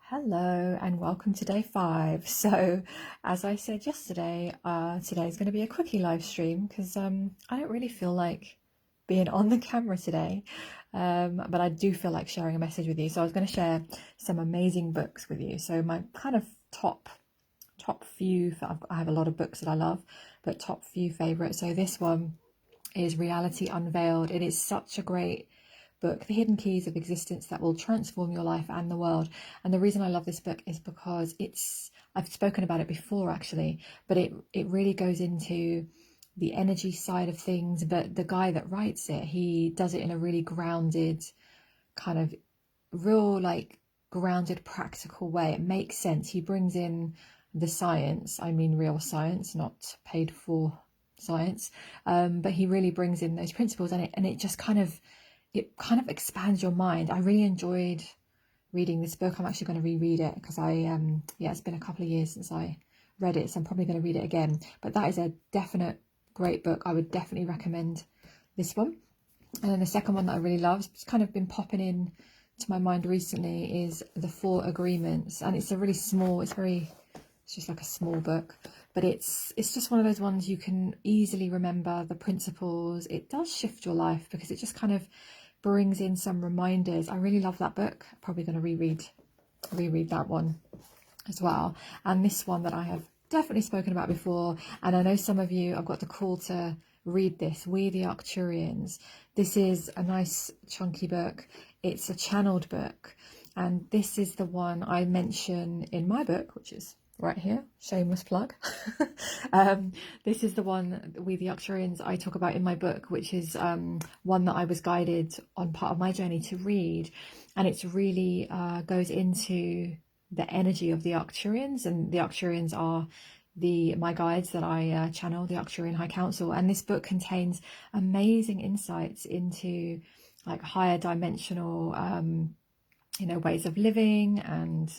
Hello and welcome to day 5. So, as I said yesterday, today is going to be a quickie live stream because I don't really feel like being on the camera today, but I do feel like sharing a message with you. So I was going to share some amazing books with you. So my kind of top few, I have a lot of books that I love, but top few favorites. So this one is Reality Unveiled. It is such a great book, The Hidden Keys of Existence That Will Transform Your Life and the World. And the reason I love this book is because I've spoken about it before actually, but it really goes into the energy side of things. But the guy that writes it, he does it in a really grounded, kind of real, like grounded, practical way. It makes sense. He brings in the science, I mean real science, not paid for science, but he really brings in those principles, and it just kind of expands your mind. I really enjoyed reading this book. I'm actually going to reread it because it's been a couple of years since I read it, so I'm probably going to read it again. But that is a definite great book. I would definitely recommend this one. And then the second one that I really love, it's kind of been popping in to my mind recently, is The Four Agreements. And it's a really small, it's just like a small book, but it's just one of those ones you can easily remember the principles. It does shift your life because it just kind of brings in some reminders. I really love that book. I'm probably going to reread that one as well. And this one that I have definitely spoken about before, and I know some of you, I've got the call to read this, We the Arcturians. This is a nice chunky book. It's a channeled book, and this is the one I mention in my book, which is right here, shameless plug. This is the one, We the Arcturians, I talk about in my book, which is one that I was guided on part of my journey to read, and it's really goes into the energy of the Arcturians, and the Arcturians are my guides that I channel, the Arcturian High Council. And this book contains amazing insights into like higher dimensional ways of living, and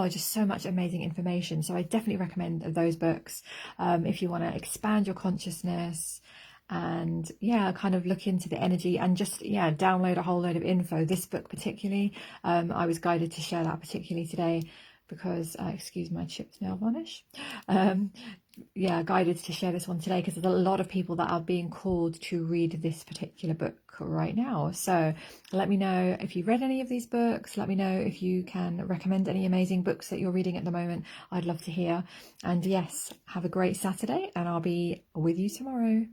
just so much amazing information. So I definitely recommend those books if you want to expand your consciousness and kind of look into the energy and just download a whole load of info. This book particularly, I was guided to share that particularly today because excuse my chipped nail varnish. Guided to share this one today because there's a lot of people that are being called to read this particular book right now. So let me know if you've read any of these books. Let me know if you can recommend any amazing books that you're reading at the moment. I'd love to hear. And yes, have a great Saturday, and I'll be with you tomorrow.